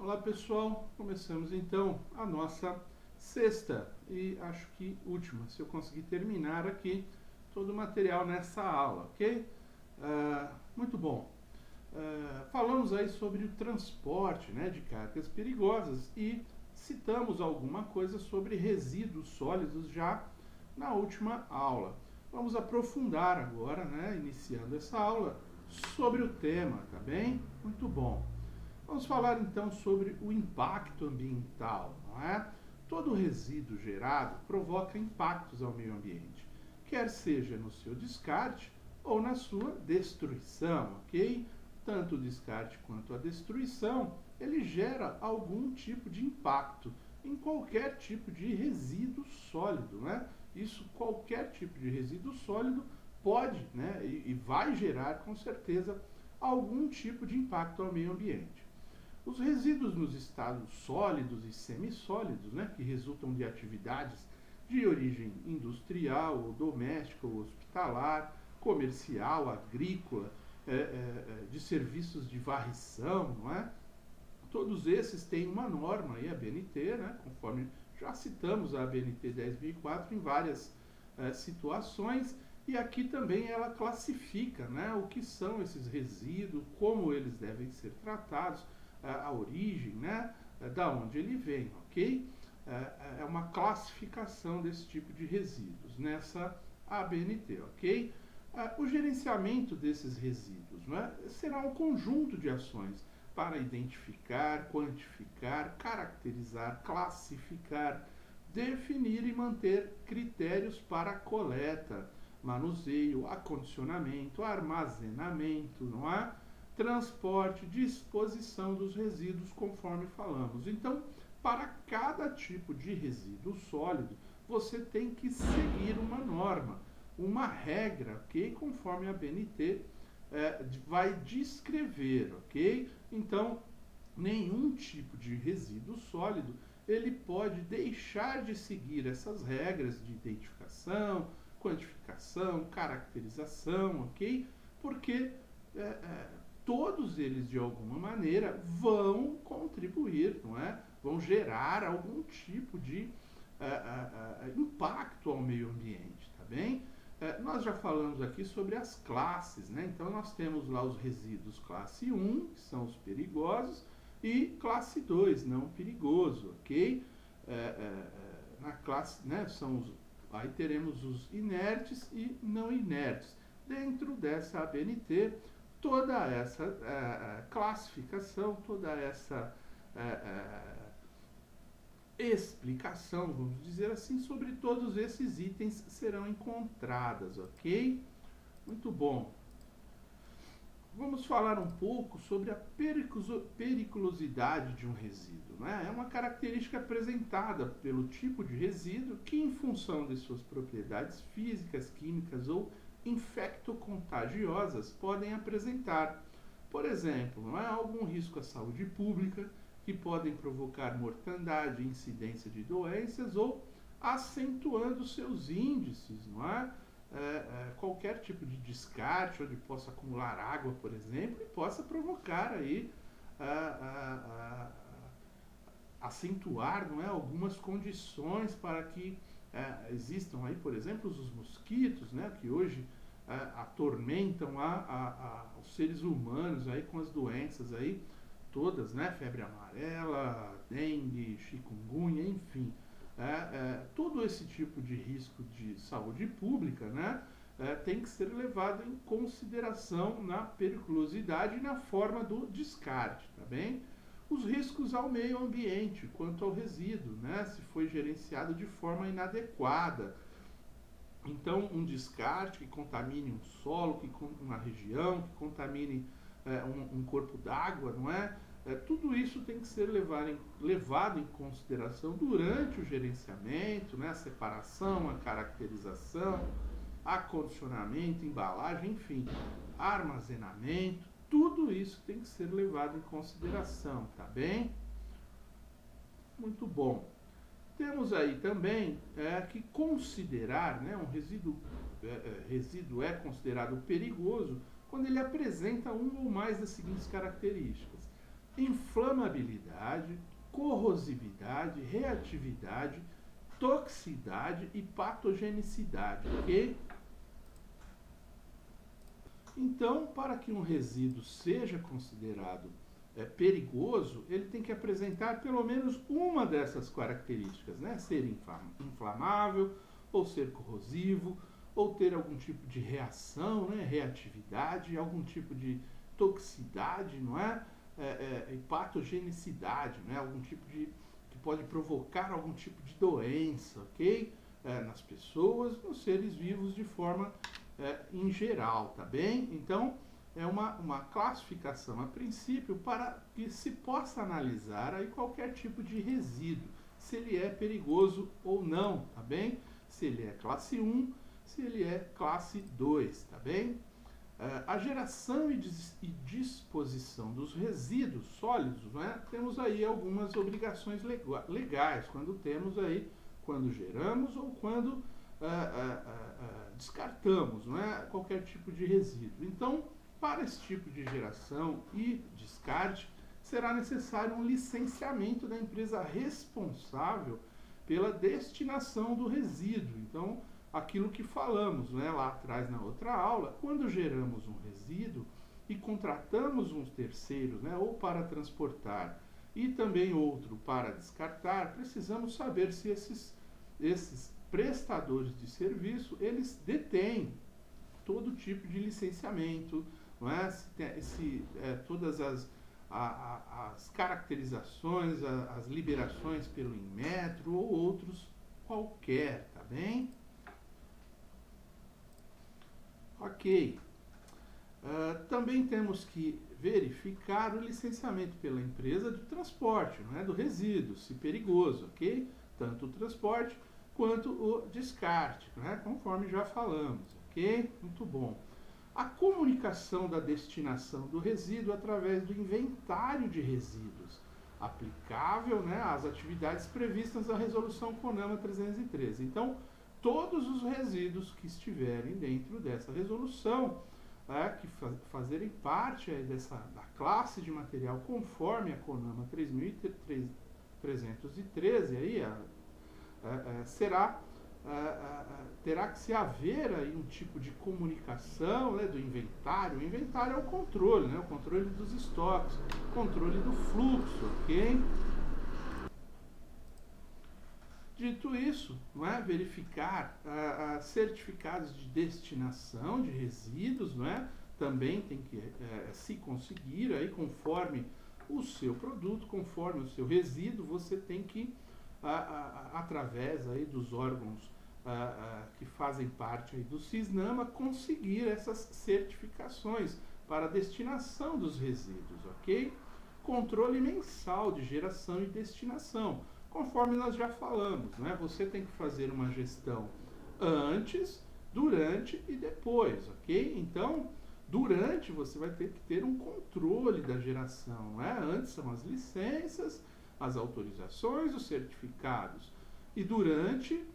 Olá pessoal, começamos então a nossa sexta e acho que última, se eu conseguir terminar aqui todo o material nessa aula, ok? Muito bom. Falamos aí sobre o transporte, né, de cargas perigosas e citamos alguma coisa sobre resíduos sólidos já na última aula. Vamos aprofundar agora, né, iniciando essa aula, sobre o tema, tá bem? Muito bom. Vamos falar então sobre o impacto ambiental, não é? Todo resíduo gerado provoca impactos ao meio ambiente, quer seja no seu descarte ou na sua destruição, ok? Tanto o descarte quanto a destruição, ele gera algum tipo de impacto em qualquer tipo de resíduo sólido, né? Isso, qualquer tipo de resíduo sólido pode, né, e vai gerar com certeza algum tipo de impacto ao meio ambiente. Os resíduos nos estados sólidos e semissólidos, né, que resultam de atividades de origem industrial, ou doméstica, ou hospitalar, comercial, agrícola, de serviços de varrição, não é? Todos esses têm uma norma aí, a BNT, né, conforme já citamos a BNT 10.004 em várias situações, e aqui também ela classifica, né, o que são esses resíduos, como eles devem ser tratados, a origem, né, da onde ele vem, ok? É uma classificação desse tipo de resíduos nessa ABNT, ok? O gerenciamento desses resíduos, né, será um conjunto de ações para identificar, quantificar, caracterizar, classificar, definir e manter critérios para coleta, manuseio, acondicionamento, armazenamento, não é? Transporte, disposição dos resíduos, conforme falamos. Então, para cada tipo de resíduo sólido, você tem que seguir uma norma, uma regra, ok? Conforme a BNT vai descrever, ok? Então, nenhum tipo de resíduo sólido ele pode deixar de seguir essas regras de identificação, quantificação, caracterização, ok? Porque todos eles de alguma maneira vão contribuir, não é? Vão gerar algum tipo de impacto ao meio ambiente, tá bem? Nós já falamos aqui sobre as classes, né? Então nós temos lá os resíduos classe 1, que são os perigosos, e classe 2, não perigoso, ok? Na classe, né, aí teremos os inertes e não inertes. Dentro dessa ABNT, toda essa classificação, toda essa explicação, vamos dizer assim, sobre todos esses itens serão encontradas, ok? Muito bom. Vamos falar um pouco sobre a periculosidade de um resíduo, né? É uma característica apresentada pelo tipo de resíduo que, em função de suas propriedades físicas, químicas ou infectocontagiosas, podem apresentar. Por exemplo, não é algum risco à saúde pública, que podem provocar mortandade, incidência de doenças ou acentuando seus índices, não é? Qualquer tipo de descarte onde possa acumular água, por exemplo, e possa provocar aí acentuar, não é, algumas condições para que existam aí, por exemplo, os mosquitos, né, que hoje atormentam os seres humanos aí com as doenças aí todas, né, febre amarela, dengue, chikungunya, enfim. Todo esse tipo de risco de saúde pública, né, tem que ser levado em consideração na periculosidade e na forma do descarte, tá bem? Os riscos ao meio ambiente, quanto ao resíduo, né, se foi gerenciado de forma inadequada. Então, um descarte que contamine um solo, uma região, que contamine um corpo d'água, não é? Tudo isso tem que ser levado em consideração durante o gerenciamento, né? A separação, a caracterização, acondicionamento, embalagem, enfim, armazenamento, tudo isso tem que ser levado em consideração, tá bem? Muito bom. Temos aí também que considerar, né, um resíduo é considerado perigoso quando ele apresenta uma ou mais das seguintes características. inflamabilidade, corrosividade, reatividade, toxicidade e patogenicidade, ok? Então, para que um resíduo seja considerado perigoso, ele tem que apresentar pelo menos uma dessas características, né? Ser inflamável, ou ser corrosivo, ou ter algum tipo de reação, né? Reatividade, algum tipo de toxicidade, não é? E patogenicidade, né? Algum tipo de que pode provocar algum tipo de doença, ok? Nas pessoas, nos seres vivos de forma em geral, tá bem? Então, é uma classificação a princípio para que se possa analisar aí qualquer tipo de resíduo, se ele é perigoso ou não, tá bem? Se ele é classe 1, se ele é classe 2, tá bem? A geração e disposição dos resíduos sólidos, né? Temos aí algumas obrigações legais, quando geramos ou quando descartamos, não é? Qualquer tipo de resíduo. Então, para esse tipo de geração e descarte, será necessário um licenciamento da empresa responsável pela destinação do resíduo. Então, aquilo que falamos, né, lá atrás na outra aula, quando geramos um resíduo e contratamos uns terceiros, né, ou para transportar e também outro para descartar, precisamos saber se esses prestadores de serviço, eles detêm todo tipo de licenciamento, não é? Todas as caracterizações, as liberações pelo Inmetro ou outros qualquer, tá bem? Ok. Também temos que verificar o licenciamento pela empresa de transporte, não é? Do resíduo, se perigoso, ok? Tanto o transporte quanto o descarte, né? Conforme já falamos, ok? Muito bom. A comunicação da destinação do resíduo através do inventário de resíduos, aplicável, né, às atividades previstas na Resolução CONAMA 313. Então, todos os resíduos que estiverem dentro dessa resolução, que fazerem parte da classe de material conforme a CONAMA 313, aí, terá que se haver aí um tipo de comunicação, né, do inventário. O inventário é o controle, né, o controle dos estoques, o controle do fluxo, ok? Dito isso, não é, verificar certificados de destinação de resíduos, não é? Também tem que se conseguir aí conforme o seu produto, conforme o seu resíduo, você tem que através aí dos órgãos que fazem parte aí do CISNAMA, conseguir essas certificações para a destinação dos resíduos, ok? Controle mensal de geração e destinação, conforme nós já falamos, né? Você tem que fazer uma gestão antes, durante e depois, ok? Então, durante você vai ter que ter um controle da geração, né? Antes são as licenças, as autorizações, os certificados. E durante,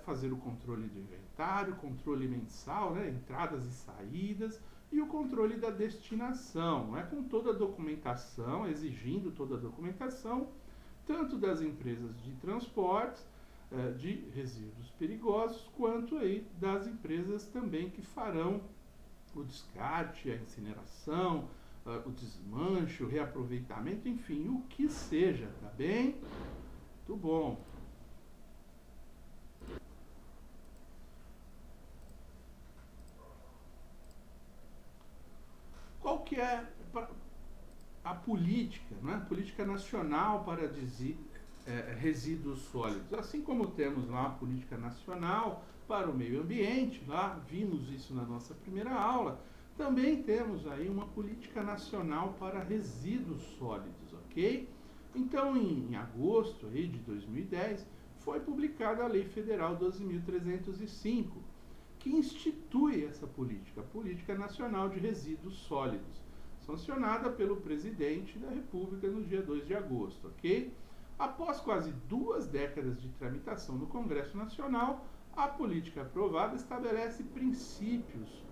fazer o controle do inventário, controle mensal, né, entradas e saídas, e o controle da destinação, né, com toda a documentação, exigindo toda a documentação, tanto das empresas de transportes, de resíduos perigosos, quanto aí das empresas também que farão o descarte, a incineração, o desmanche, o reaproveitamento, enfim, o que seja, tá bem? Muito bom. Qual que é a política, né? Política nacional para resíduos sólidos? Assim como temos lá a política nacional para o meio ambiente, lá vimos isso na nossa primeira aula, também temos aí uma política nacional para resíduos sólidos, ok? Então, em agosto aí de 2010, foi publicada a Lei Federal 12.305, que institui essa política, a Política Nacional de Resíduos Sólidos, sancionada pelo Presidente da República no dia 2 de agosto, ok? Após quase 2 décadas de tramitação no Congresso Nacional, a política aprovada estabelece princípios,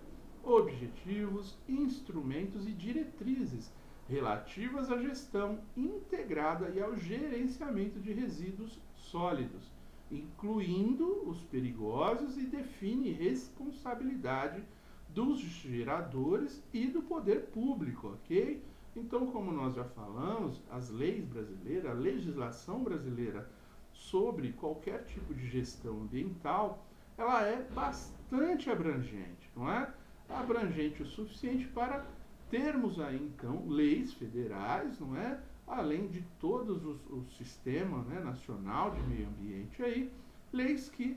objetivos, instrumentos e diretrizes relativas à gestão integrada e ao gerenciamento de resíduos sólidos, incluindo os perigosos, e define responsabilidade dos geradores e do poder público, ok? Então, como nós já falamos, as leis brasileiras, a legislação brasileira sobre qualquer tipo de gestão ambiental, ela é bastante abrangente, não é? Abrangente o suficiente para termos aí, então, leis federais, não é? Além de todos o sistema, né, nacional de meio ambiente aí, leis que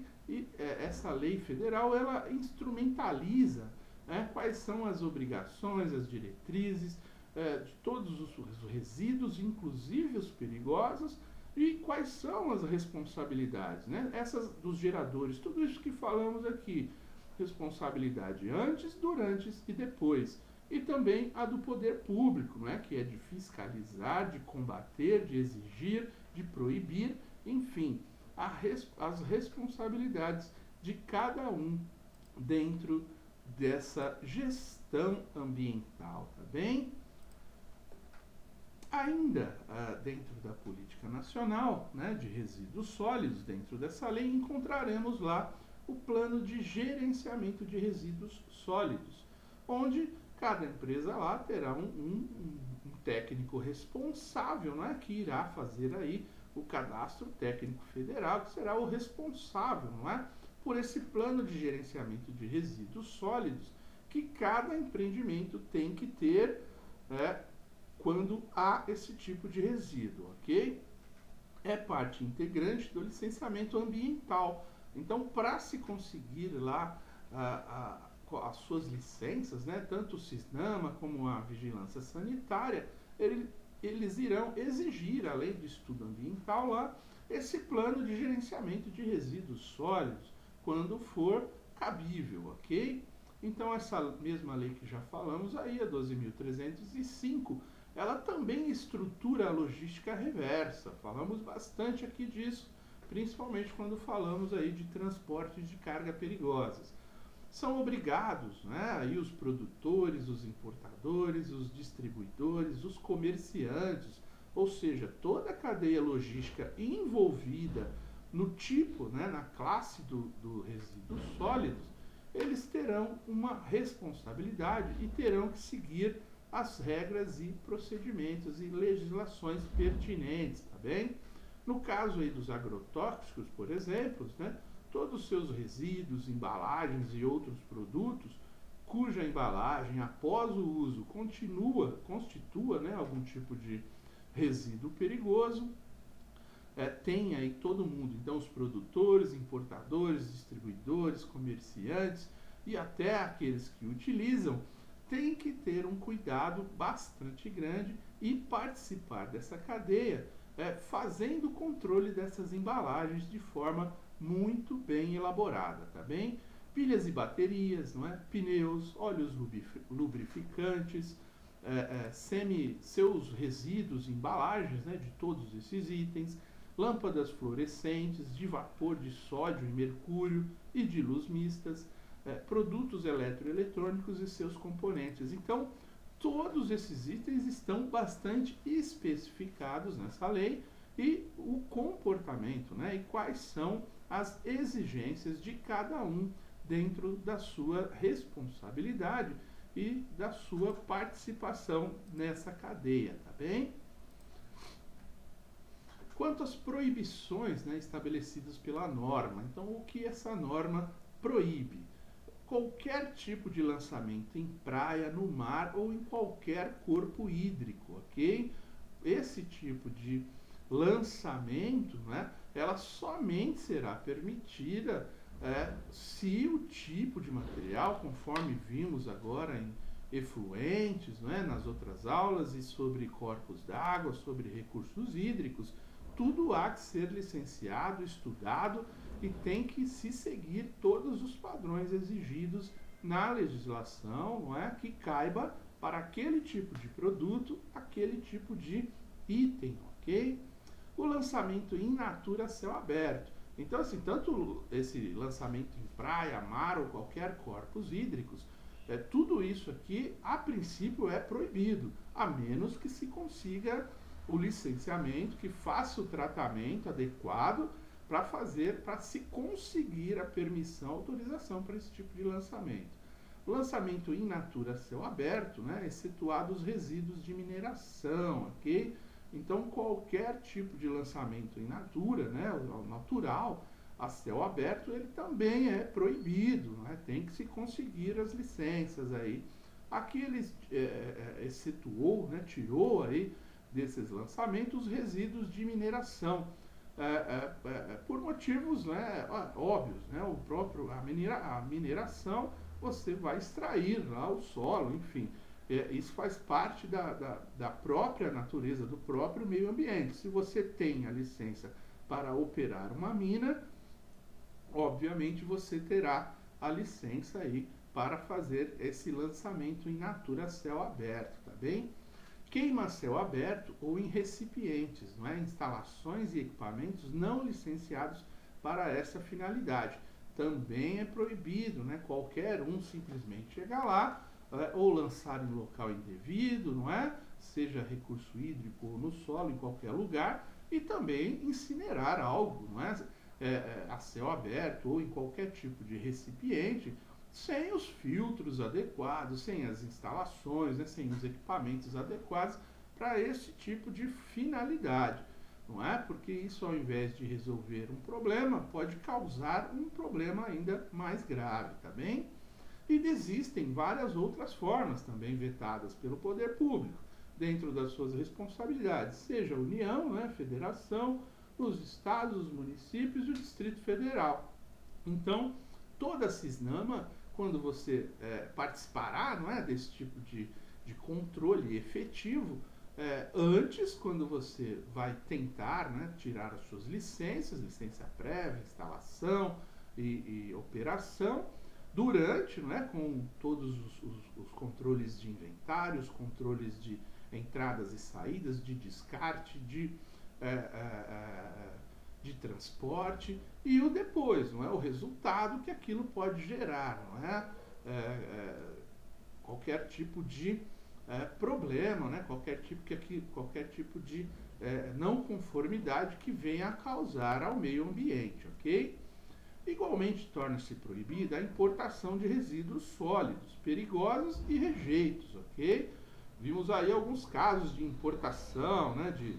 essa lei federal, ela instrumentaliza, né, quais são as obrigações, as diretrizes, de todos os resíduos, inclusive os perigosos, e quais são as responsabilidades, né? Essas dos geradores, tudo isso que falamos aqui, responsabilidade antes, durante e depois. E também a do poder público, não é? Que é de fiscalizar, de combater, de exigir, de proibir, enfim, as responsabilidades de cada um dentro dessa gestão ambiental, tá bem? Ainda dentro da política nacional, né, de resíduos sólidos, dentro dessa lei, encontraremos lá o plano de gerenciamento de resíduos sólidos, onde cada empresa lá terá um técnico responsável, né, que irá fazer aí o cadastro técnico federal, que será o responsável, não é, por esse plano de gerenciamento de resíduos sólidos que cada empreendimento tem que ter quando há esse tipo de resíduo, ok? É parte integrante do licenciamento ambiental. Então, para se conseguir lá as suas licenças, né, tanto o CISNAMA como a Vigilância Sanitária, eles irão exigir, além do estudo ambiental lá, esse plano de gerenciamento de resíduos sólidos, quando for cabível, ok? Então, essa mesma lei que já falamos aí, a 12.305, ela também estrutura a logística reversa. Falamos bastante aqui disso, principalmente quando falamos aí de transportes de carga perigosas. São obrigados, né, aí os produtores, os importadores, os distribuidores, os comerciantes, ou seja, toda a cadeia logística envolvida no tipo, né, na classe do resíduos sólidos, eles terão uma responsabilidade e terão que seguir as regras e procedimentos e legislações pertinentes, tá bem? No caso aí dos agrotóxicos, por exemplo, né, todos os seus resíduos, embalagens e outros produtos cuja embalagem após o uso constitua, né, algum tipo de resíduo perigoso, tem aí todo mundo, então os produtores, importadores, distribuidores, comerciantes e até aqueles que utilizam, tem que ter um cuidado bastante grande e participar dessa cadeia, fazendo o controle dessas embalagens de forma muito bem elaborada, tá bem? Pilhas e baterias, não é? Pneus, óleos lubrificantes, seus resíduos, embalagens, né, de todos esses itens, lâmpadas fluorescentes de vapor de sódio e mercúrio e de luz mistas, produtos eletroeletrônicos e seus componentes. Então, todos esses itens estão bastante especificados nessa lei e o comportamento, né, e quais são as exigências de cada um dentro da sua responsabilidade e da sua participação nessa cadeia, tá bem? Quanto às proibições, né, estabelecidas pela norma, então o que essa norma proíbe? Qualquer tipo de lançamento em praia, no mar ou em qualquer corpo hídrico, ok? Esse tipo de lançamento, né, ela somente será permitida se o tipo de material, conforme vimos agora em efluentes, né, nas outras aulas, e sobre corpos d'água, sobre recursos hídricos, tudo há que ser licenciado, estudado e tem que se seguir todos os padrões exigidos na legislação, não é, que caiba para aquele tipo de produto, aquele tipo de item, ok? O lançamento in natura a céu aberto. Então, assim, tanto esse lançamento em praia, mar ou qualquer corpos hídricos, tudo isso aqui, a princípio, é proibido, a menos que se consiga o licenciamento, que faça o tratamento adequado para se conseguir a permissão, a autorização para esse tipo de lançamento. Lançamento in natura a céu aberto, né, excetuado os resíduos de mineração, ok? Então, qualquer tipo de lançamento in natura, né, natural, a céu aberto, ele também é proibido, né? Tem que se conseguir as licenças aí. Aqui ele excetuou, né, tirou aí desses lançamentos os resíduos de mineração, por motivos, né, óbvios, né? A mineração, você vai extrair lá o solo, enfim, isso faz parte da própria natureza, do próprio meio ambiente. Se você tem a licença para operar uma mina, obviamente você terá a licença aí para fazer esse lançamento in natura a céu aberto, tá bem? Queima a céu aberto ou em recipientes, não é? Instalações e equipamentos não licenciados para essa finalidade. Também é proibido, né? Qualquer um simplesmente chegar lá ou lançar em local indevido, não é? Seja recurso hídrico ou no solo, em qualquer lugar, e também incinerar algo, não é? A céu aberto ou em qualquer tipo de recipiente, sem os filtros adequados, sem as instalações, né, sem os equipamentos adequados para esse tipo de finalidade, não é? Porque isso, ao invés de resolver um problema, pode causar um problema ainda mais grave, tá bem? E existem várias outras formas também vetadas pelo poder público, dentro das suas responsabilidades, seja a União, né, Federação, os estados, os municípios e o Distrito Federal. Então, toda a CISNAMA, quando você participará, não é, desse tipo de controle efetivo, antes, quando você vai tentar, né, tirar as suas licenças, licença prévia, instalação e operação, durante, não é, com todos os controles de inventários, controles de entradas e saídas, de descarte, de transporte, e o depois, não é, o resultado que aquilo pode gerar, não é, qualquer tipo de problema, né, qualquer tipo de não conformidade que venha a causar ao meio ambiente, ok? Igualmente torna-se proibida a importação de resíduos sólidos, perigosos e rejeitos, ok? Vimos aí alguns casos de importação, né, de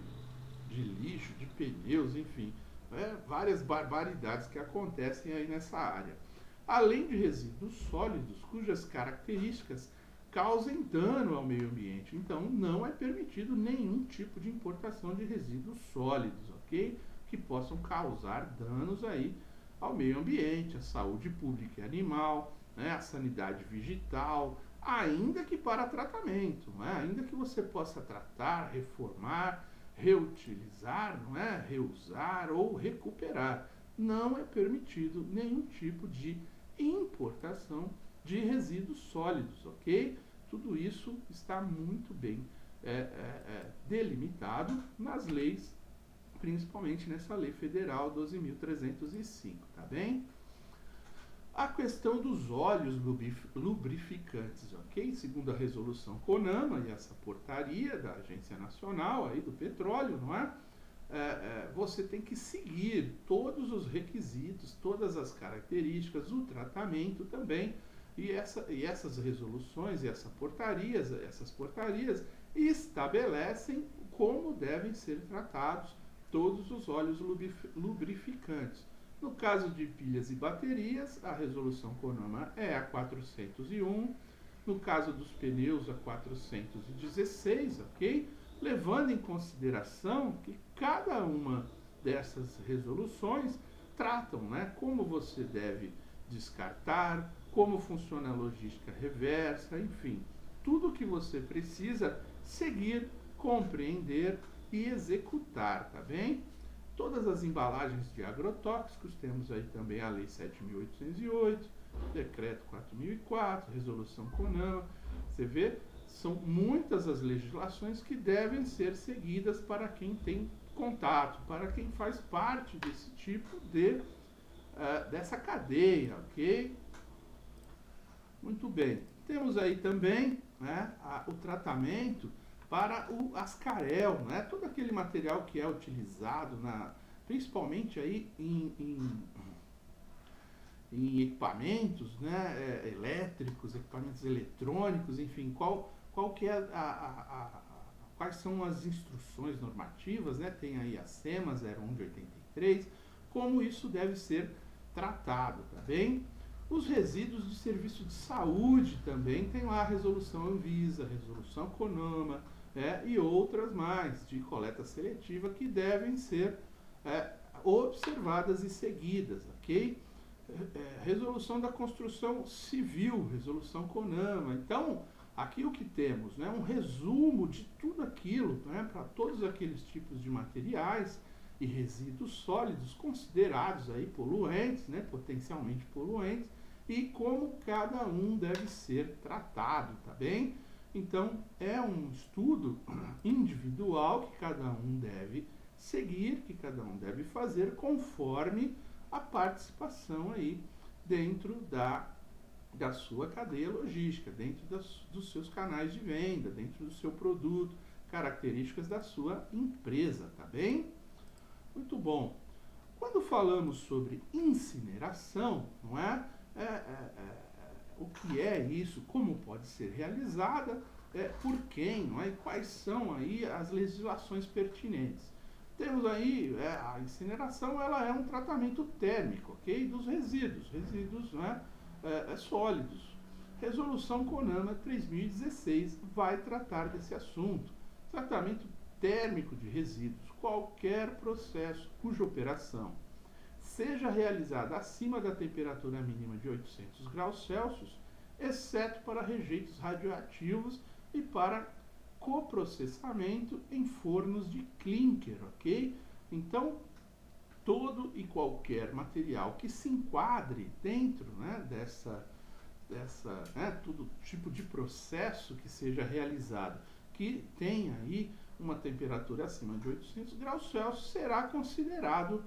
lixo, de pneus, enfim, várias barbaridades que acontecem aí nessa área. Além de resíduos sólidos, cujas características causem dano ao meio ambiente. Então, não é permitido nenhum tipo de importação de resíduos sólidos, ok? Que possam causar danos aí ao meio ambiente, à saúde pública e animal, né, à sanidade vegetal, ainda que para tratamento, né? Ainda que você possa tratar, reformar, reutilizar, não é? Reusar ou recuperar. Não é permitido nenhum tipo de importação de resíduos sólidos, ok? Tudo isso está muito bem delimitado nas leis, principalmente nessa lei federal 12.305, tá bem? A questão dos óleos lubrificantes, ok? Segundo a resolução CONAMA e essa portaria da Agência Nacional aí do Petróleo, não é? Você tem que seguir todos os requisitos, todas as características, o tratamento também, e essas resoluções e essas portarias estabelecem como devem ser tratados todos os óleos lubrificantes. No caso de pilhas e baterias, a resolução CONAMA é a 401, no caso dos pneus, a 416, ok? Levando em consideração que cada uma dessas resoluções tratam, né, como você deve descartar, como funciona a logística reversa, enfim, tudo o que você precisa seguir, compreender e executar, tá bem? Todas as embalagens de agrotóxicos, temos aí também a Lei 7.808, Decreto 4.004, Resolução CONAMA, você vê, são muitas as legislações que devem ser seguidas para quem tem contato, para quem faz parte desse tipo dessa cadeia, ok? Muito bem. Temos aí também, né, o tratamento para o ascarel, né, todo aquele material que é utilizado principalmente aí em equipamentos, né, elétricos, equipamentos eletrônicos, enfim, qual que é quais são as instruções normativas, né, tem aí a SEMA 01 de 83, como isso deve ser tratado, tá bem? Os resíduos de serviço de saúde também tem lá a resolução Anvisa, resolução CONAMA, e outras mais de coleta seletiva que devem ser observadas e seguidas, ok? Resolução da construção civil, resolução CONAMA. Então, aqui o que temos, né, um resumo de tudo aquilo, né, para todos aqueles tipos de materiais e resíduos sólidos considerados aí poluentes, né, potencialmente poluentes, e como cada um deve ser tratado, tá bem? Então, é um estudo individual que cada um deve seguir, que cada um deve fazer conforme a participação aí dentro da sua cadeia logística, dentro dos seus canais de venda, dentro do seu produto, características da sua empresa, tá bem? Muito bom. Quando falamos sobre incineração, não é? O que é isso, como pode ser realizada, por quem, não é? E quais são aí as legislações pertinentes. Temos aí, a incineração, ela é um tratamento térmico, ok? Dos resíduos, né? Sólidos. Resolução CONAMA 3016 vai tratar desse assunto. Tratamento térmico de resíduos, qualquer processo cuja operação seja realizada acima da temperatura mínima de 800 graus Celsius, exceto para rejeitos radioativos e para coprocessamento em fornos de clinker, ok? Então, todo e qualquer material que se enquadre dentro, né, todo tipo de processo que seja realizado, que tenha aí uma temperatura acima de 800 graus Celsius, será considerado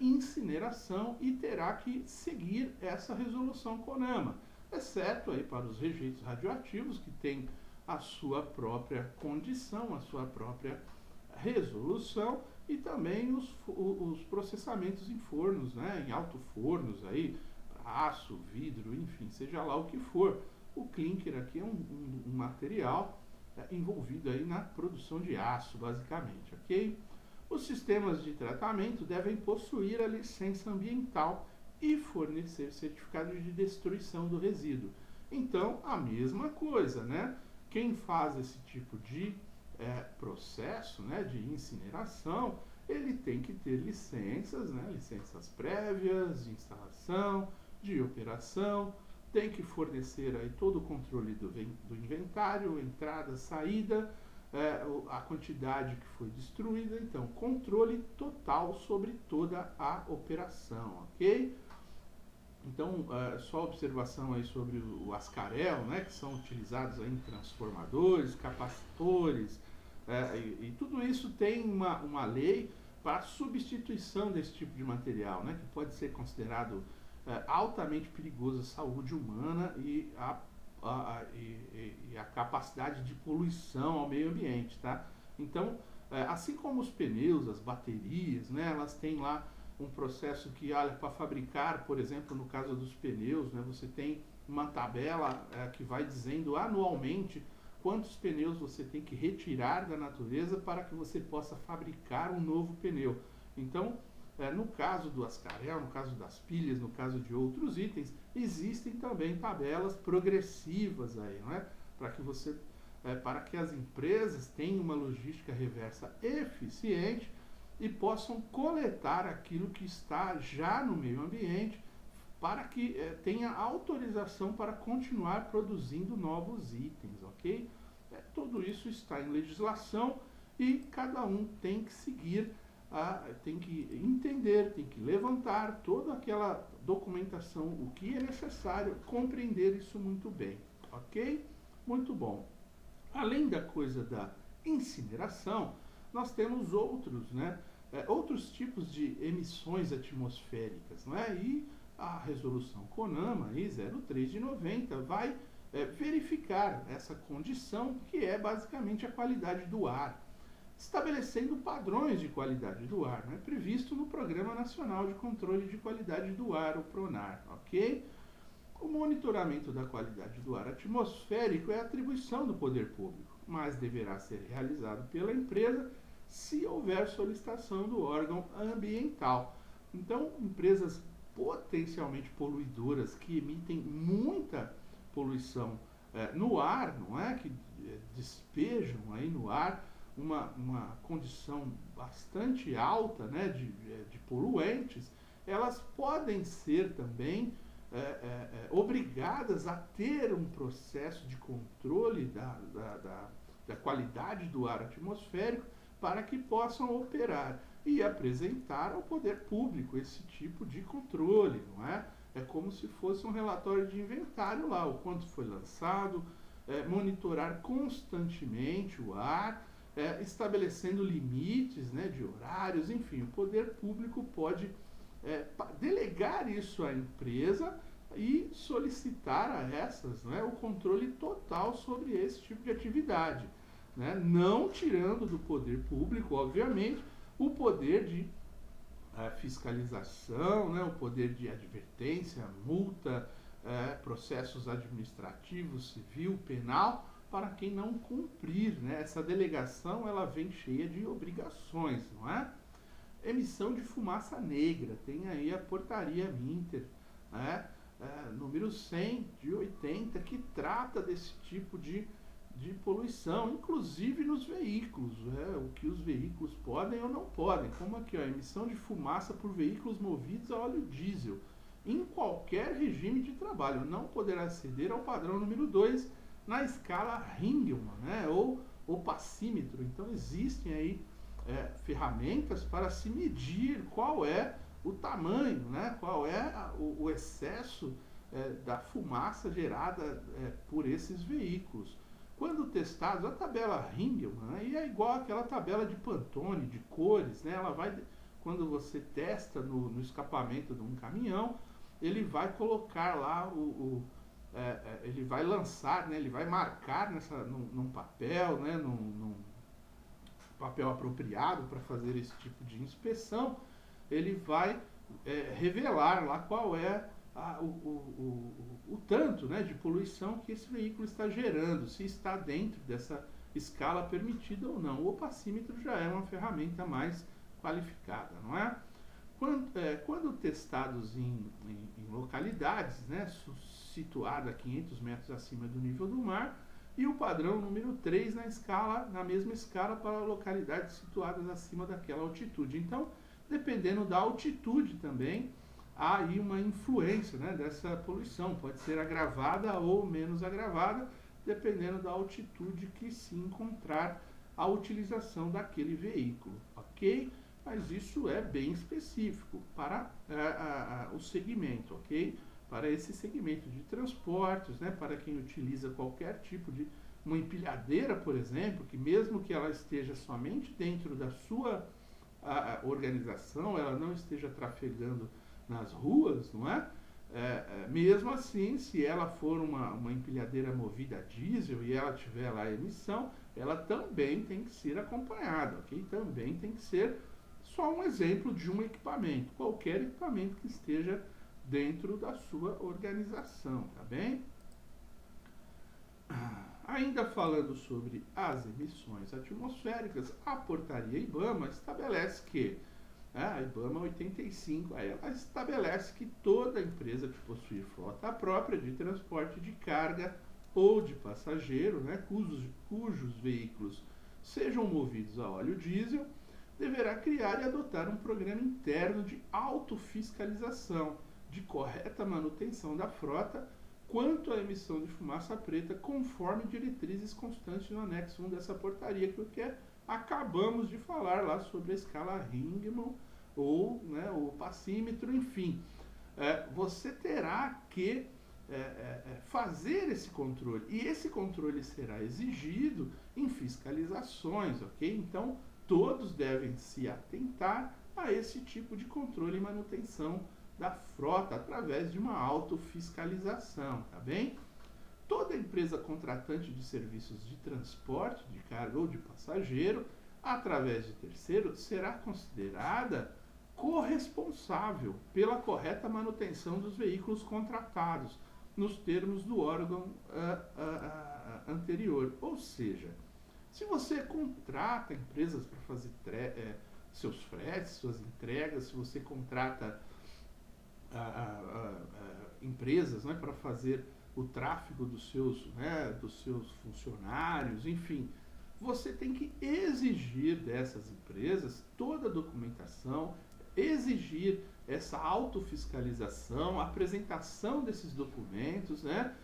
incineração e terá que seguir essa resolução CONAMA, exceto aí para os rejeitos radioativos, que tem a sua própria condição, a sua própria resolução, e também os processamentos em fornos, né, em alto-fornos, aí, aço, vidro, enfim, seja lá o que for. O clinker aqui é um material envolvido aí na produção de aço, basicamente, ok? Os sistemas de tratamento devem possuir a licença ambiental e fornecer certificado de destruição do resíduo. Então, a mesma coisa, né? Quem faz esse tipo de processo, né, de incineração, ele tem que ter licenças, né, licenças prévias de instalação, de operação, tem que fornecer aí todo o controle do inventário, entrada, saída, a quantidade que foi destruída, então controle total sobre toda a operação, ok? Então, só observação aí sobre o ascarel, né, que são utilizados aí em transformadores, capacitores, e tudo isso tem uma lei para a substituição desse tipo de material, né, que pode ser considerado altamente perigoso à saúde humana e a capacidade de poluição ao meio ambiente, tá? Então, assim como os pneus, as baterias, né, elas têm lá um processo que, olha, para fabricar, por exemplo, no caso dos pneus, né, você tem uma tabela que vai dizendo anualmente quantos pneus você tem que retirar da natureza para que você possa fabricar um novo pneu. Então, no caso do ascarel, no caso das pilhas, no caso de outros itens, existem também tabelas progressivas aí, né, para que as empresas tenham uma logística reversa eficiente e possam coletar aquilo que está já no meio ambiente para que tenha autorização para continuar produzindo novos itens, ok? Tudo isso está em legislação e cada um tem que seguir, tem que entender, tem que levantar toda aquela documentação, o que é necessário, compreender isso muito bem, ok? Muito bom. Além da coisa da incineração, nós temos outros, né? Outros tipos de emissões atmosféricas, não é? E a resolução CONAMA, aí, 03 de 90, vai verificar essa condição, que é basicamente a qualidade do ar, estabelecendo padrões de qualidade do ar, né, previsto no Programa Nacional de Controle de Qualidade do Ar, o PRONAR, ok? O monitoramento da qualidade do ar atmosférico é atribuição do poder público, mas deverá ser realizado pela empresa se houver solicitação do órgão ambiental. Então, empresas potencialmente poluidoras que emitem muita poluição no ar, não é? Que despejam aí no ar uma condição bastante alta, né, de poluentes, elas podem ser também obrigadas a ter um processo de controle da qualidade do ar atmosférico para que possam operar e apresentar ao poder público esse tipo de controle, não é? É como se fosse um relatório de inventário lá, o quanto foi lançado, monitorar constantemente o ar, estabelecendo limites, né, de horários, enfim, o poder público pode delegar isso à empresa e solicitar a essas, né, o controle total sobre esse tipo de atividade, né, não tirando do poder público, obviamente, o poder de fiscalização, né, o poder de advertência, multa, processos administrativos, civil, penal, para quem não cumprir, né? Essa delegação ela vem cheia de obrigações, não é? Emissão de fumaça negra, tem aí a portaria Minter, né? Número 100 de 80, que trata desse tipo de poluição, inclusive nos veículos, o que os veículos podem ou não podem, como aqui, ó, emissão de fumaça por veículos movidos a óleo diesel, em qualquer regime de trabalho, não poderá exceder ao padrão número 2 na escala Ringman, né, ou opacímetro. Então existem aí ferramentas para se medir qual é o tamanho, né, qual é o excesso da fumaça gerada por esses veículos. Quando testados, a tabela Ringman, né, e é igual àquela tabela de Pantone, de cores, né, ela vai, quando você testa no escapamento de um caminhão, ele vai colocar lá ele vai lançar, né, ele vai marcar num papel, né, num papel apropriado para fazer esse tipo de inspeção, ele vai revelar lá qual é o tanto, né, de poluição que esse veículo está gerando, se está dentro dessa escala permitida ou não. O opacímetro já é uma ferramenta mais qualificada, não é? Quando testados em localidades, né, situada a 500 metros acima do nível do mar, e o padrão número 3 na mesma escala para localidades situadas acima daquela altitude. Então, dependendo da altitude também, há aí uma influência, né, dessa poluição, pode ser agravada ou menos agravada, dependendo da altitude que se encontrar a utilização daquele veículo, ok? Mas isso é bem específico para o segmento, ok? Para esse segmento de transportes, né, para quem utiliza qualquer tipo de uma empilhadeira, por exemplo, que mesmo que ela esteja somente dentro da sua organização, ela não esteja trafegando nas ruas, não é? Mesmo assim, se ela for uma empilhadeira movida a diesel e ela tiver lá a emissão, ela também tem que ser acompanhada, ok? Também tem que ser só um exemplo de um equipamento, qualquer equipamento que esteja dentro da sua organização, tá bem? Ainda falando sobre as emissões atmosféricas, a portaria IBAMA estabelece que, a IBAMA 85, ela estabelece que toda empresa que possui frota própria de transporte de carga ou de passageiro, né, cujos veículos sejam movidos a óleo diesel, deverá criar e adotar um programa interno de autofiscalização, de correta manutenção da frota quanto à emissão de fumaça preta, conforme diretrizes constantes no anexo 1 dessa portaria, que acabamos de falar lá sobre a escala Ringman ou, né, o opacímetro, enfim. Você terá que fazer esse controle, e esse controle será exigido em fiscalizações, ok? Então, todos devem se atentar a esse tipo de controle e manutenção da frota através de uma autofiscalização, tá bem? toda empresa contratante de serviços de transporte de carga ou de passageiro, através de terceiro, será considerada corresponsável pela correta manutenção dos veículos contratados, nos termos do órgão anterior. Ou seja, se você contrata empresas para fazer seus fretes, suas entregas, se você contrata empresas, né, para fazer o tráfego dos seus funcionários, enfim, você tem que exigir dessas empresas toda a documentação, exigir essa autofiscalização, a apresentação desses documentos, né?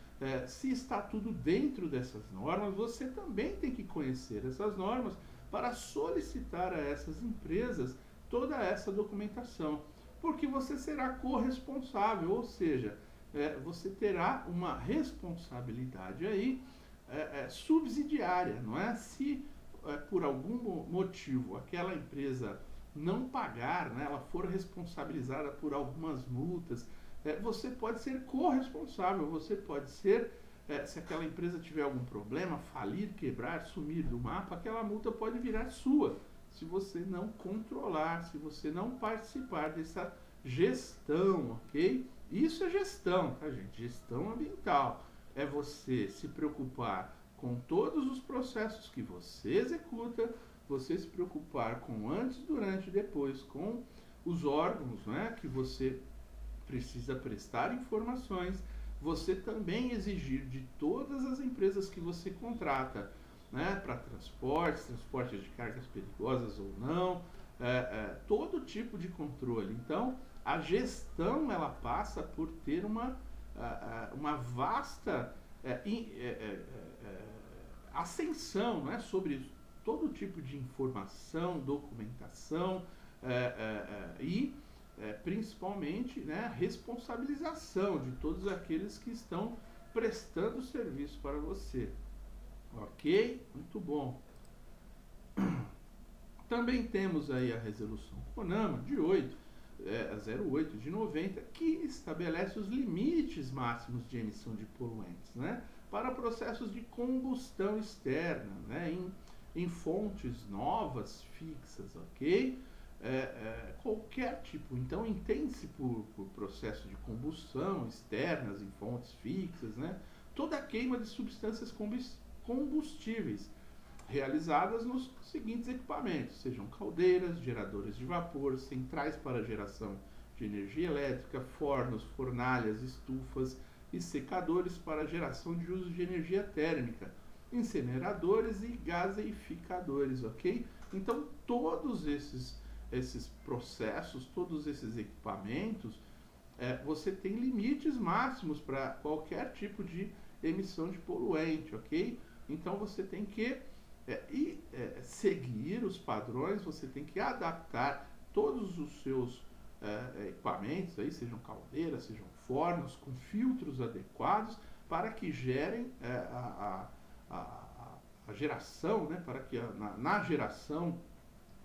Se está tudo dentro dessas normas, você também tem que conhecer essas normas para solicitar a essas empresas toda essa documentação, porque você será corresponsável, ou seja, você terá uma responsabilidade aí subsidiária, não é? Se por algum motivo aquela empresa não pagar, né, ela for responsabilizada por algumas multas, você pode ser corresponsável, você pode ser, se aquela empresa tiver algum problema, falir, quebrar, sumir do mapa, aquela multa pode virar sua, se você não controlar, se você não participar dessa gestão, ok? Isso é gestão, tá, gente? Gestão ambiental. É você se preocupar com todos os processos que você executa, você se preocupar com antes, durante e depois, com os órgãos, né, que você precisa prestar informações, você também exigir de todas as empresas que você contrata, né, para transporte de cargas perigosas ou não, todo tipo de controle. Então, a gestão ela passa por ter uma vasta ascensão, né, sobre todo tipo de informação, documentação e principalmente, né, responsabilização de todos aqueles que estão prestando serviço para você. Ok? Muito bom. Também temos aí a resolução CONAMA de 08 de 90, que estabelece os limites máximos de emissão de poluentes, né, para processos de combustão externa, né, em fontes novas, fixas, ok? Qualquer tipo, então entende-se por processo de combustão externas em fontes fixas, né, toda a queima de substâncias combustíveis realizadas nos seguintes equipamentos, sejam caldeiras, geradores de vapor, centrais para geração de energia elétrica, fornos, fornalhas, estufas e secadores para geração de uso de energia térmica, incineradores e gaseificadores, ok? Então, todos esses processos, todos esses equipamentos, você tem limites máximos para qualquer tipo de emissão de poluente, ok? Então, você tem que seguir os padrões, você tem que adaptar todos os seus equipamentos, aí, sejam caldeiras, sejam fornos, com filtros adequados, para que gerem a geração, né, para que na geração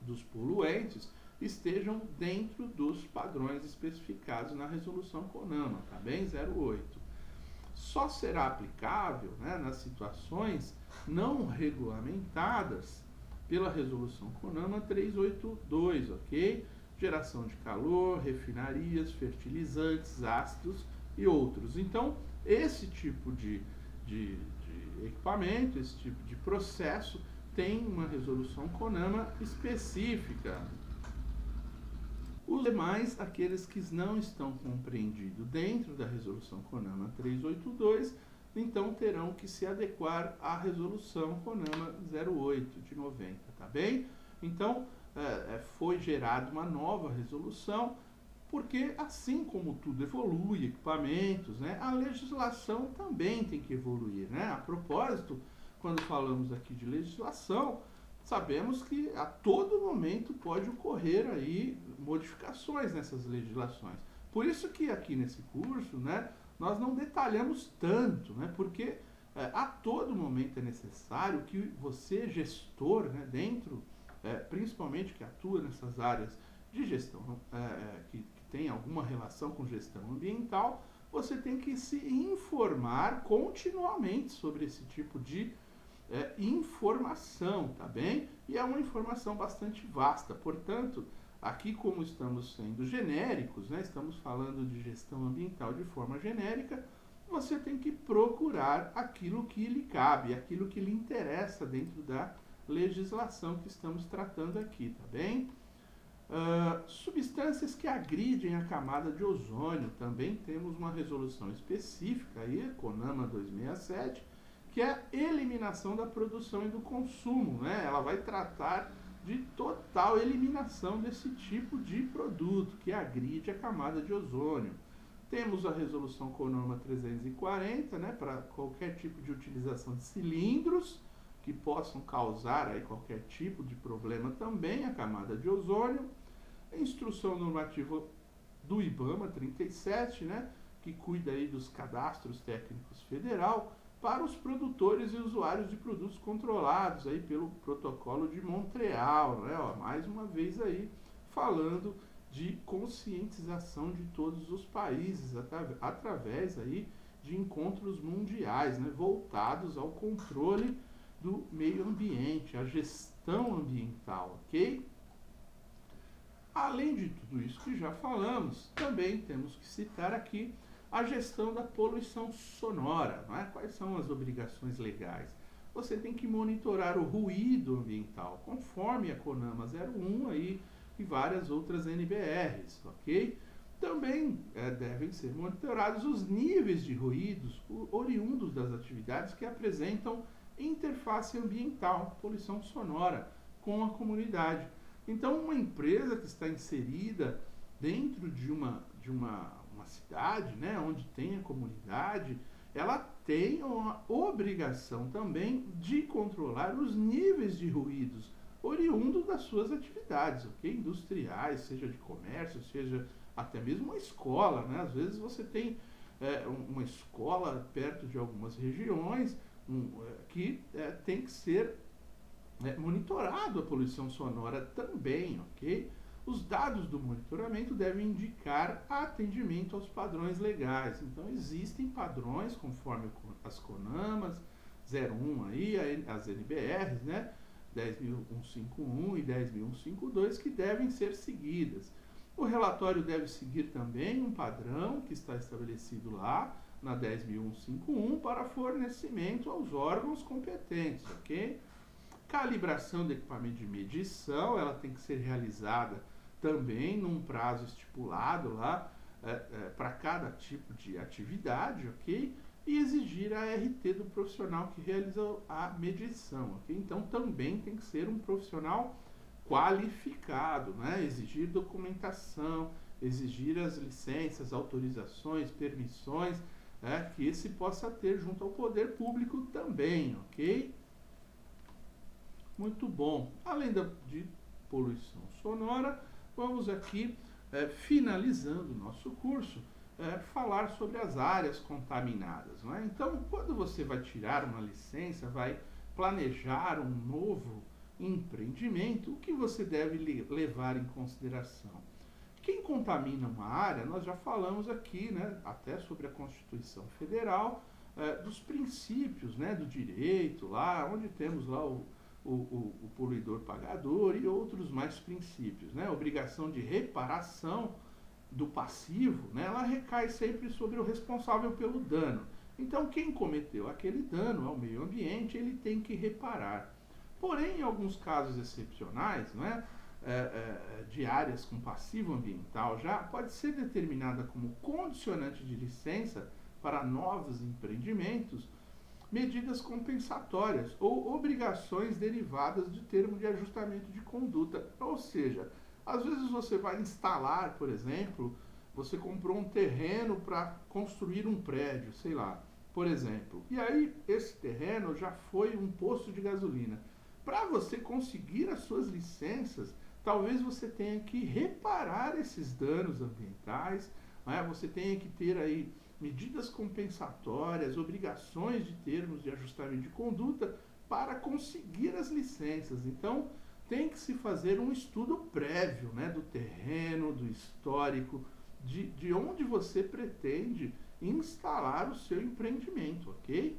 dos poluentes estejam dentro dos padrões especificados na resolução CONAMA, tá bem? 08. Só será aplicável, né, nas situações não regulamentadas pela resolução CONAMA 382, ok? Geração de calor, refinarias, fertilizantes, ácidos e outros. Então, esse tipo de equipamento, esse tipo de processo tem uma resolução CONAMA específica. Os demais, aqueles que não estão compreendidos dentro da resolução CONAMA 382, então terão que se adequar à resolução CONAMA 08 de 90, tá bem? Então, foi gerada uma nova resolução, porque assim como tudo evolui, equipamentos, né, a legislação também tem que evoluir, né? A propósito, quando falamos aqui de legislação, sabemos que a todo momento pode ocorrer aí modificações nessas legislações. Por isso que aqui nesse curso, né, nós não detalhamos tanto, né, porque a todo momento é necessário que você, gestor, né, dentro, principalmente que atua nessas áreas de gestão, que tem alguma relação com gestão ambiental, você tem que se informar continuamente sobre esse tipo de informação, tá bem? E é uma informação bastante vasta, portanto, aqui como estamos sendo genéricos, né, estamos falando de gestão ambiental de forma genérica, você tem que procurar aquilo que lhe cabe, aquilo que lhe interessa dentro da legislação que estamos tratando aqui, tá bem? Substâncias que agridem a camada de ozônio, também temos uma resolução específica aí, CONAMA 267, que é a eliminação da produção e do consumo, né? Ela vai tratar de total eliminação desse tipo de produto que agride a camada de ozônio. Temos a resolução CONAMA 340, né, para qualquer tipo de utilização de cilindros que possam causar aí qualquer tipo de problema também à camada de ozônio. A instrução normativa do IBAMA 37, né, que cuida aí dos cadastros técnicos federal para os produtores e usuários de produtos controlados aí pelo Protocolo de Montreal, né? Ó, mais uma vez aí falando de conscientização de todos os países através aí de encontros mundiais, né, voltados ao controle do meio ambiente, a gestão ambiental, ok? Além de tudo isso que já falamos, também temos que citar aqui a gestão da poluição sonora, não é? Quais são as obrigações legais? Você tem que monitorar o ruído ambiental, conforme a CONAMA 01 aí, e várias outras NBRs, ok? Também devem ser monitorados os níveis de ruídos oriundos das atividades que apresentam interface ambiental, poluição sonora, com a comunidade. Então, uma empresa que está inserida dentro de uma cidade, né, onde tem a comunidade, ela tem uma obrigação também de controlar os níveis de ruídos oriundos das suas atividades, ok? Industriais, seja de comércio, seja até mesmo uma escola, né? Às vezes você tem uma escola perto de algumas regiões que tem que ser monitorado a poluição sonora também, ok? Os dados do monitoramento devem indicar atendimento aos padrões legais. Então, existem padrões, conforme as CONAMAs, 01 aí, as NBRs, né? 10.151 e 10.152, que devem ser seguidas. O relatório deve seguir também um padrão que está estabelecido lá na 10.151 para fornecimento aos órgãos competentes, ok? Calibração do equipamento de medição, ela tem que ser realizada também num prazo estipulado lá para cada tipo de atividade, ok? E exigir a RT do profissional que realiza a medição, ok? Então também tem que ser um profissional qualificado, né? Exigir documentação, exigir as licenças, autorizações, permissões, que esse possa ter junto ao poder público também, ok? Muito bom. Além de poluição sonora, vamos aqui, finalizando o nosso curso, falar sobre as áreas contaminadas, não é? Então, quando você vai tirar uma licença, vai planejar um novo empreendimento, o que você deve levar em consideração? Quem contamina uma área, nós já falamos aqui, né, até sobre a Constituição Federal, dos princípios, né, do direito, lá onde temos lá o poluidor pagador e outros mais princípios, né? A obrigação de reparação do passivo, né, ela recai sempre sobre o responsável pelo dano. Então, quem cometeu aquele dano ao meio ambiente, ele tem que reparar. Porém, em alguns casos excepcionais, né, de áreas com passivo ambiental, já pode ser determinada como condicionante de licença para novos empreendimentos medidas compensatórias ou obrigações derivadas de termo de ajustamento de conduta. Ou seja, às vezes você vai instalar, por exemplo, você comprou um terreno para construir um prédio, sei lá, por exemplo. E aí esse terreno já foi um posto de gasolina. Para você conseguir as suas licenças, talvez você tenha que reparar esses danos ambientais, né? Você tenha que ter aí medidas compensatórias, obrigações de termos de ajustamento de conduta para conseguir as licenças. Então, tem que se fazer um estudo prévio, né, do terreno, do histórico, de onde você pretende instalar o seu empreendimento, ok?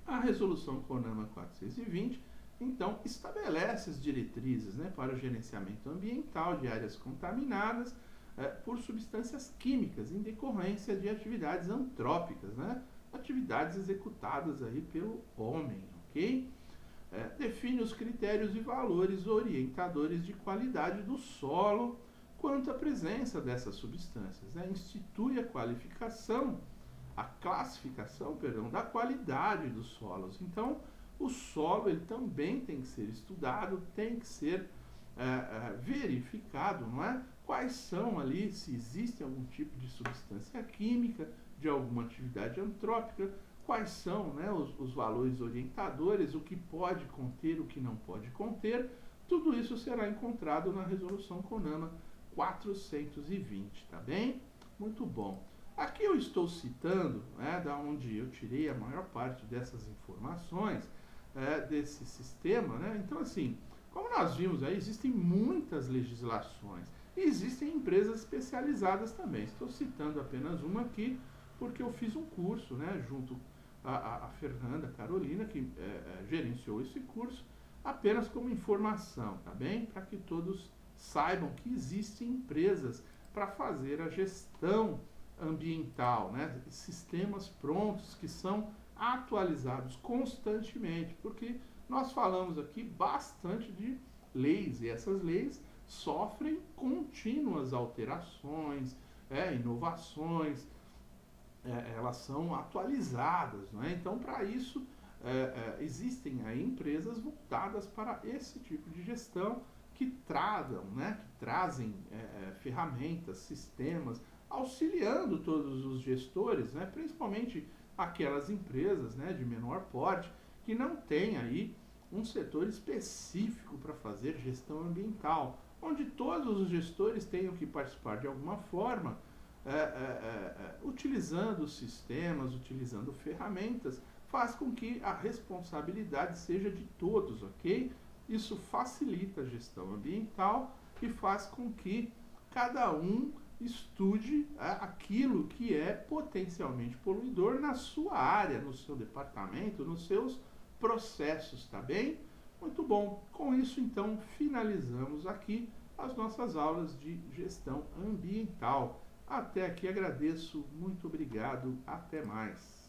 A resolução CONAMA 420, então, estabelece as diretrizes, né, para o gerenciamento ambiental de áreas contaminadas por substâncias químicas em decorrência de atividades antrópicas, né, atividades executadas aí pelo homem, ok? Define os critérios e valores orientadores de qualidade do solo quanto à presença dessas substâncias, né? Institui a classificação, da qualidade dos solos. Então, o solo ele também tem que ser estudado, tem que ser verificado, não é? Quais são ali, se existe algum tipo de substância química, de alguma atividade antrópica, quais são, né, os valores orientadores, o que pode conter, o que não pode conter. Tudo isso será encontrado na resolução CONAMA 420, tá bem? Muito bom. Aqui eu estou citando, da onde eu tirei a maior parte dessas informações, desse sistema, né? Então, assim, como nós vimos aí, existem muitas legislações e existem empresas especializadas também. Estou citando apenas uma aqui, porque eu fiz um curso, né, junto a Fernanda Carolina, que gerenciou esse curso, apenas como informação, tá bem? Para que todos saibam que existem empresas para fazer a gestão ambiental, né? Sistemas prontos que são atualizados constantemente, porque nós falamos aqui bastante de leis, e essas leis sofrem contínuas alterações, inovações, elas são atualizadas, não é? Então, para isso, existem aí empresas voltadas para esse tipo de gestão que trazem ferramentas, sistemas, auxiliando todos os gestores, né? Principalmente aquelas empresas, né, de menor porte, que não têm aí um setor específico para fazer gestão ambiental, onde todos os gestores tenham que participar de alguma forma, utilizando sistemas, utilizando ferramentas, faz com que a responsabilidade seja de todos, ok? Isso facilita a gestão ambiental e faz com que cada um estude aquilo que é potencialmente poluidor na sua área, no seu departamento, nos seus processos, tá bem? Muito bom. Com isso, então, finalizamos aqui as nossas aulas de gestão ambiental. Até aqui agradeço, muito obrigado, até mais.